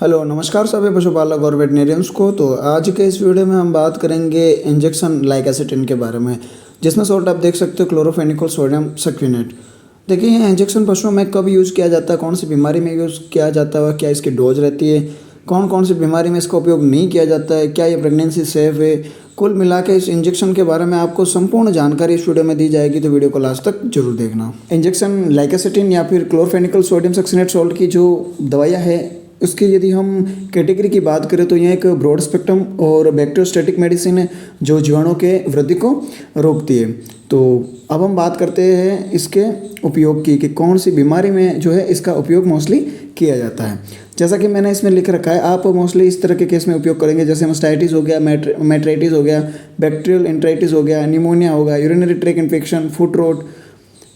Hello नमस्कार सभी पशुपालक और वेटनेरियंस को। तो आज के इस वीडियो में हम बात करेंगे इंजेक्शन लाइकासिटिन के बारे में, जिसमें शॉर्ट आप देख सकते हो क्लोरोफेनिकोल सोडियम सक्फिनेट। देखिए यह इंजेक्शन पशुओं में कब यूज़ किया जाता है, कौन सी बीमारी में यूज़ किया जाता है, क्या इसकी डोज रहती है, कौन कौन सी बीमारी में इसका उपयोग नहीं किया जाता है, क्या ये प्रेगनेंसी सेफ है। कुल मिला के इस इंजेक्शन के बारे में आपको संपूर्ण जानकारी इस वीडियो में दी जाएगी, तो वीडियो को लास्ट तक जरूर देखना। इंजेक्शन लाइकासिटिन या फिर क्लोरोफेनिकोल सोडियम सक्सिनेट सॉल्ट की जो दवाइयाँ है, उसकी यदि हम कैटेगरी की बात करें तो यह एक ब्रॉड स्पेक्ट्रम और बैक्टीरियोस्टैटिक मेडिसिन है जो जीवाणु के वृद्धि को रोकती है। तो अब हम बात करते हैं इसके उपयोग की कि कौन सी बीमारी में जो है इसका उपयोग मोस्टली किया जाता है। जैसा कि मैंने इसमें लिख रखा है, आप मोस्टली इस तरह के केस में उपयोग करेंगे जैसे मास्टाइटिस हो गया, मेट्राइटिस हो गया, बैक्टीरियल एंट्राइटिस हो गया, निमोनिया होगा, urinary tract infection, foot rot,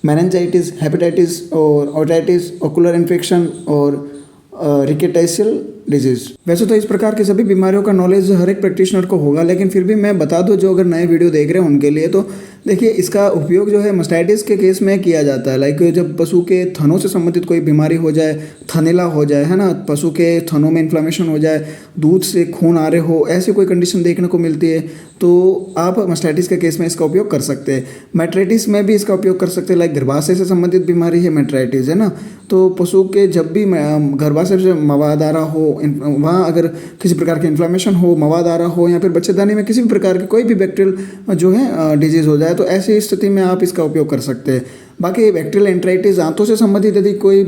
meningitis, hepatitis और ओटाइटिस, ओकुलर इन्फेक्शन और रिकेटाइसियल डिजीज़। वैसे तो इस प्रकार की सभी बीमारियों का नॉलेज हर एक प्रैक्टिशनर को होगा, लेकिन फिर भी मैं बता दूं जो अगर नए वीडियो देख रहे हैं उनके लिए, तो देखिए इसका उपयोग जो है मास्टाइटिस के केस में किया जाता है। लाइक जब पशु के थनों से संबंधित कोई बीमारी हो जाए, थनेला हो जाए, है ना, पशु के थनों में इन्फ्लामेशन हो जाए, दूध से खून आ रहे हो, ऐसी कोई कंडीशन देखने को मिलती है तो आप मास्टाइटिस के केस में इसका उपयोग कर सकते हैं। मेट्राइटिस में भी इसका उपयोग कर सकते हैं। लाइक गर्भाशय से संबंधित बीमारी है मेट्राइटिस, है ना, तो पशु के जब भी गर्भाशय से मवाद आ रहा हो, वहाँ अगर किसी प्रकार की इन्फ्लामेशन हो, मवाद आ रहा हो, या फिर बच्चेदानी में किसी भी प्रकार की कोई भी बैक्टीरियल जो है डिजीज़ हो जाए, तो ऐसी स्थिति में आप इसका उपयोग कर सकते हैं। बाकी बैक्टीरियल एंट्राइटिस, आंतों से संबंधित यदि कोई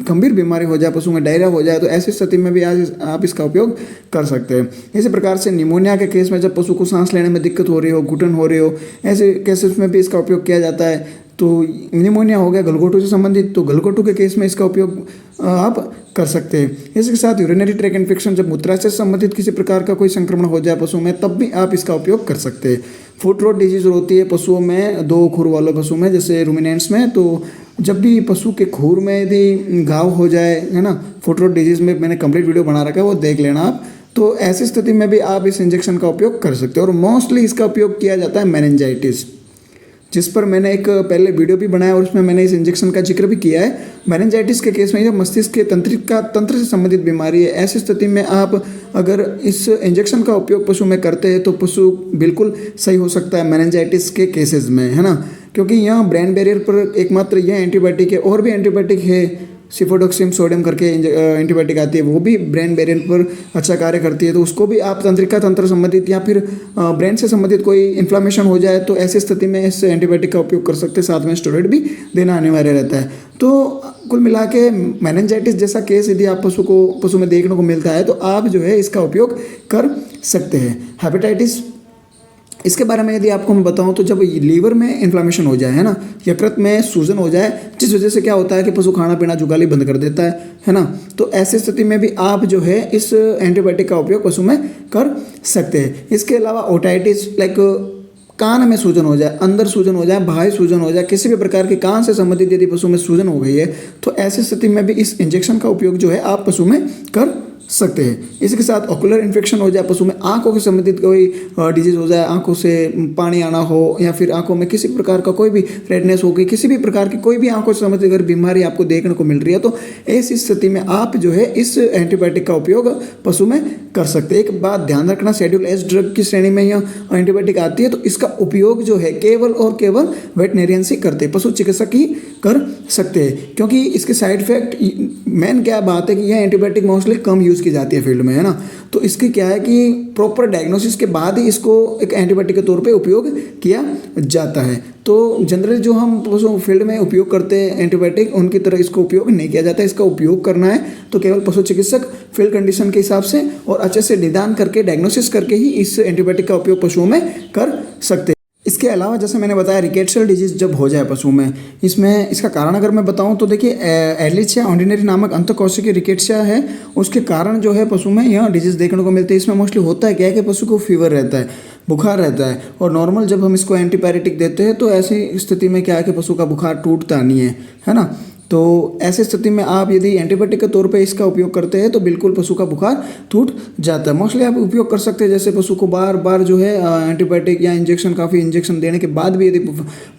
गंभीर बीमारी हो जाए, पशु में डायरिया हो जाए, तो ऐसी स्थिति में भी आज आप इसका उपयोग कर सकते हैं। इसी प्रकार से निमोनिया के केस में जब पशु को सांस लेने में दिक्कत हो रही हो, घुटन हो रही हो, ऐसे केसेस में भी इसका उपयोग किया जाता है। तो निमोनिया हो गया गलघोटू से संबंधित, तो गलघोटू के केस में इसका उपयोग आप कर सकते हैं। इसके साथ यूरिनरी ट्रैक इन्फेक्शन, जब मूत्राशय से संबंधित किसी प्रकार का कोई संक्रमण हो जाए पशु में, तब भी आप इसका उपयोग कर सकते हैं। फुट रोट डिजीज होती है पशुओं में, दो खुर वाले पशु में, जैसे रूमिनेंट्स में। तो जब भी पशु के खुर में यदि घाव हो जाए, है ना, फुट रोट डिजीज में मैंने कंप्लीट वीडियो बना रखा है, वो देख लेना आप। तो ऐसी स्थिति में भी आप इस इंजेक्शन का उपयोग कर सकते हो। और मोस्टली इसका उपयोग किया जाता है मेनिंजाइटिस, जिस पर मैंने एक पहले वीडियो भी बनाया और उसमें मैंने इस इंजेक्शन का जिक्र भी किया है। मेनिंजाइटिस के केस में जब मस्तिष्क के तंत्र से संबंधित बीमारी है, ऐसी स्थिति में आप अगर इस इंजेक्शन का उपयोग पशु में करते हैं तो पशु बिल्कुल सही हो सकता है मेनिंजाइटिस के केसेस में, है ना, क्योंकि यहाँ ब्रेन बैरियर पर एकमात्र यह एंटीबायोटिक है। और भी एंटीबायोटिक है, सिफोडोक्सिम सोडियम करके एंटीबायोटिक आती है, वो भी ब्रेन बैरियर पर अच्छा कार्य करती है। तो उसको भी आप तंत्रिका तंत्र संबंधित या फिर ब्रेन से संबंधित कोई इन्फ्लामेशन हो जाए तो ऐसी स्थिति में इस एंटीबायोटिक का उपयोग कर सकते हैं। साथ में स्टेरॉइड भी देना अनिवार्य रहता है। तो कुल मिला के मेनिंजाइटिस जैसा केस यदि आप पशु में देखने को मिलता है तो आप जो है इसका उपयोग कर सकते हैं। हेपेटाइटिस, इसके बारे में यदि आपको मैं बताऊं तो जब लीवर में इन्फ्लामेशन हो जाए, है ना, यकृत में सूजन हो जाए, जिस वजह से क्या होता है कि पशु खाना पीना जुगाली बंद कर देता है ना, तो ऐसी स्थिति में भी आप जो है इस एंटीबायोटिक का उपयोग पशु में कर सकते हैं। इसके अलावा ओटाइटिस, लाइक कान में सूजन हो जाए, अंदर सूजन हो जाए, बाहरी सूजन हो जाए, किसी भी प्रकार के कान से संबंधित यदि पशु में सूजन हो गई है, तो ऐसी स्थिति में भी इस इंजेक्शन का उपयोग जो है आप पशु में कर सकते हैं। इसके साथ ओकुलर इन्फेक्शन हो जाए, पशु में आंखों के संबंधित कोई डिजीज हो जाए, आंखों से पानी आना हो, या फिर आंखों में किसी प्रकार का कोई भी रेडनेस हो गई, किसी भी प्रकार की कोई भी आंखों से संबंधित अगर बीमारी आपको देखने को मिल रही है, तो ऐसी स्थिति में आप जो है इस एंटीबायोटिक का उपयोग पशु में कर सकते हैं। एक बात ध्यान रखना, शेड्यूल एस ड्रग की श्रेणी में यह एंटीबायोटिक आती है, तो इसका उपयोग जो है केवल और केवल वेटनेरियंस ही करते हैं, पशु चिकित्सक ही कर सकते हैं। क्योंकि इसके साइड इफेक्ट, मेन क्या बात है कि यह एंटीबायोटिक मोस्टली कम यूज़ की जाती है फील्ड में, है ना, तो इसकी क्या है कि प्रॉपर डायग्नोसिस के बाद ही इसको एक एंटीबायोटिक के तौर पे उपयोग किया जाता है। तो जनरली जो हम पशु फील्ड में उपयोग करते हैं एंटीबायोटिक, उनकी तरह इसको उपयोग नहीं किया जाता। इसका उपयोग करना है तो केवल पशु चिकित्सक फील्ड कंडीशन के हिसाब से और अच्छे से निदान करके, डायग्नोसिस करके ही इस एंटीबायोटिक का उपयोग पशुओं में कर सकते हैं। इसके अलावा जैसे मैंने बताया, रिकेट्सियल डिजीज जब हो जाए पशु में, इसमें इसका कारण अगर मैं बताऊं तो देखिए एर्लिचिया ऑर्डिनरी नामक अंतःकोशिकीय रिकेट्सिया है, उसके कारण जो है पशु में यह डिजीज देखने को मिलते हैं। इसमें मोस्टली होता है क्या है कि पशु को फीवर रहता है, बुखार रहता है, और नॉर्मल जब हम इसको एंटीपायरेटिक देते हैं तो ऐसी स्थिति में क्या है कि पशु का बुखार टूटता नहीं है ना। तो ऐसी स्थिति में आप यदि एंटीबायोटिक के तौर पे इसका उपयोग करते हैं तो बिल्कुल पशु का बुखार छूट जाता है। मोस्टली आप उपयोग कर सकते हैं, जैसे पशु को बार बार जो है एंटीबायोटिक या इंजेक्शन, काफ़ी इंजेक्शन देने के बाद भी यदि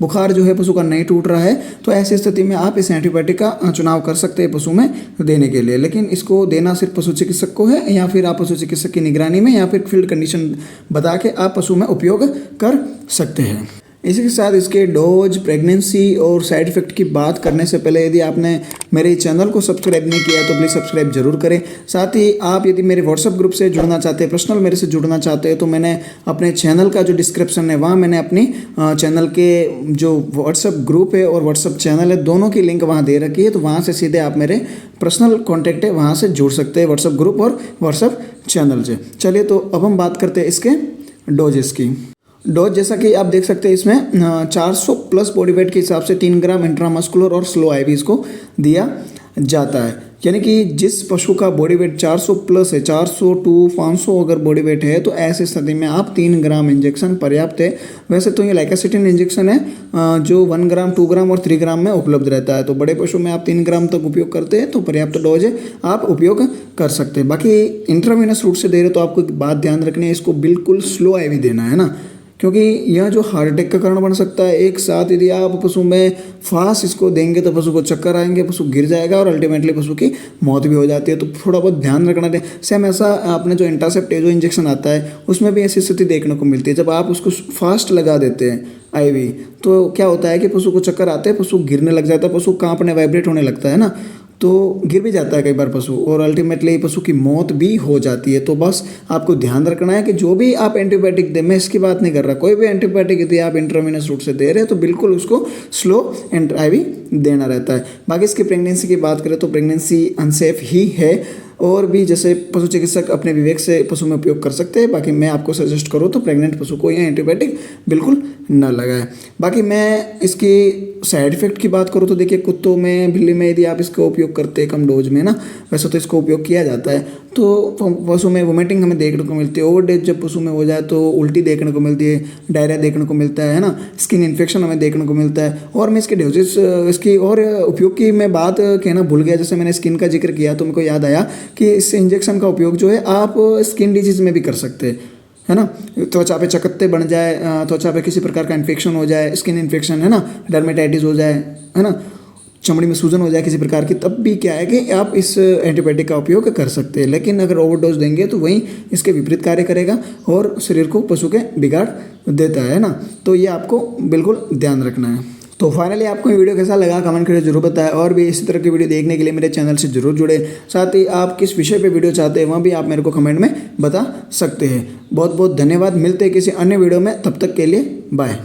बुखार जो है पशु का नहीं टूट रहा है तो ऐसी स्थिति में आप इस एंटीबायोटिक का चुनाव कर सकते हैं पशु में देने के लिए। लेकिन इसको देना सिर्फ पशु चिकित्सक को है, या फिर आप पशु चिकित्सक की निगरानी में या फिर फील्ड कंडीशन बता के आप पशु में उपयोग कर सकते हैं। इसी के साथ इसके डोज, प्रेगनेंसी और साइड इफ़ेक्ट की बात करने से पहले यदि आपने मेरे चैनल को सब्सक्राइब नहीं किया तो प्लीज़ सब्सक्राइब जरूर करें। साथ ही आप यदि मेरे व्हाट्सअप ग्रुप से जुड़ना चाहते हैं, पर्सनल मेरे से जुड़ना चाहते हैं, तो मैंने अपने चैनल का जो डिस्क्रिप्शन है वहाँ मैंने अपनी चैनल के जो व्हाट्सअप ग्रुप है और व्हाट्सअप चैनल है दोनों की लिंक वहाँ दे रखी है। तो वहाँ से सीधे आप मेरे पर्सनल कॉन्टैक्ट है वहाँ से जुड़ सकते हैं, व्हाट्सअप ग्रुप और व्हाट्सअप चैनल से। चलिए तो अब हम बात करते हैं इसके डोजेस की। डोज जैसा कि आप देख सकते हैं इसमें 400 प्लस बॉडी वेट के हिसाब से 3 ग्राम इंट्रामस्कुलर और स्लो आईवी इसको दिया जाता है। यानी कि जिस पशु का बॉडी वेट 400 प्लस है, 400 टू 500 अगर बॉडी वेट है तो ऐसे स्थिति में आप 3 ग्राम इंजेक्शन पर्याप्त है। वैसे तो ये लाइकासिटिन इंजेक्शन है जो 1 ग्राम, 2 ग्राम और 3 ग्राम में उपलब्ध रहता है। तो बड़े पशु में आप 3 ग्राम तक उपयोग करते हैं तो पर्याप्त डोज है, आप उपयोग कर सकते हैं। बाकी इंट्रावेनस रूट से दे रहे तो आपको एक बात ध्यान रखनी है, इसको बिल्कुल स्लो आईवी देना है ना, क्योंकि यह जो हार्ट अटैक का कारण बन सकता है। एक साथ यदि आप पशु में फास्ट इसको देंगे तो पशु को चक्कर आएंगे, पशु गिर जाएगा और अल्टीमेटली पशु की मौत भी हो जाती है। तो थोड़ा बहुत ध्यान रखना है। सेम ऐसा आपने जो इंटासेप्ट जो इंजेक्शन आता है उसमें भी ऐसी स्थिति देखने को मिलती है। जब आप उसको फास्ट लगा देते हैं आईवी तो क्या होता है कि पशु को चक्कर आते हैं, पशु गिरने लग जाता है, पशु कांपने, वाइब्रेट होने लगता है ना, तो गिर भी जाता है कई बार पशु और अल्टीमेटली पशु की मौत भी हो जाती है। तो बस आपको ध्यान रखना है कि जो भी आप एंटीबायोटिक दें, मैं इसकी बात नहीं कर रहा, कोई भी एंटीबायोटिक यदि आप इंट्रावेनस रूट से दे रहे हैं तो बिल्कुल उसको स्लो आईवी देना रहता है। बाकी इसकी प्रेगनेंसी की बात करें तो प्रेगनेंसी अनसेफ ही है और भी जैसे पशु चिकित्सक अपने विवेक से पशु में उपयोग कर सकते हैं। बाकी मैं आपको सजेस्ट करूँ तो प्रेग्नेंट पशु को यह एंटीबायोटिक बिल्कुल न लगाए। बाकी मैं इसकी साइड इफ़ेक्ट की बात करूँ तो देखिए, कुत्तों में, बिल्ली में यदि आप इसका उपयोग करते हैं कम डोज में ना, वैसे तो इसको उपयोग किया जाता है, तो पशु में वोमिटिंग हमें देखने को मिलती है। ओवरडोज जब पशु में हो जाए तो उल्टी देखने को मिलती है, डायरिया देखने को मिलता है ना, स्किन इन्फेक्शन हमें देखने को मिलता है। और मैं इसके डोजेस, इसकी और उपयोग की मैं बात कहना भूल गया। जैसे मैंने स्किन का जिक्र किया तो मेरे को याद आया कि इस इंजेक्शन का उपयोग जो है आप स्किन डिजीज़ में भी कर सकते हैं, है ना। त्वचा पे चकत्ते बन जाए, त्वचा पे किसी प्रकार का इन्फेक्शन हो जाए, स्किन इन्फेक्शन है ना, डर्मेटाइटिस हो जाए, है ना, चमड़ी में सूजन हो जाए किसी प्रकार की, तब भी क्या है कि आप इस एंटीबायोटिक का उपयोग कर सकते हैं। लेकिन अगर ओवरडोज देंगे तो वहीं इसके विपरीत कार्य करेगा और शरीर को पशु के बिगाड़ देता है ना। तो ये आपको बिल्कुल ध्यान रखना है। तो फाइनली आपको ये वीडियो कैसा लगा कमेंट करके जरूर बताएं और भी इसी तरह की वीडियो देखने के लिए मेरे चैनल से जरूर जुड़े। साथ ही आप किस विषय पे वीडियो चाहते हैं वह भी आप मेरे को कमेंट में बता सकते हैं। बहुत बहुत धन्यवाद। मिलते हैं किसी अन्य वीडियो में, तब तक के लिए बाय।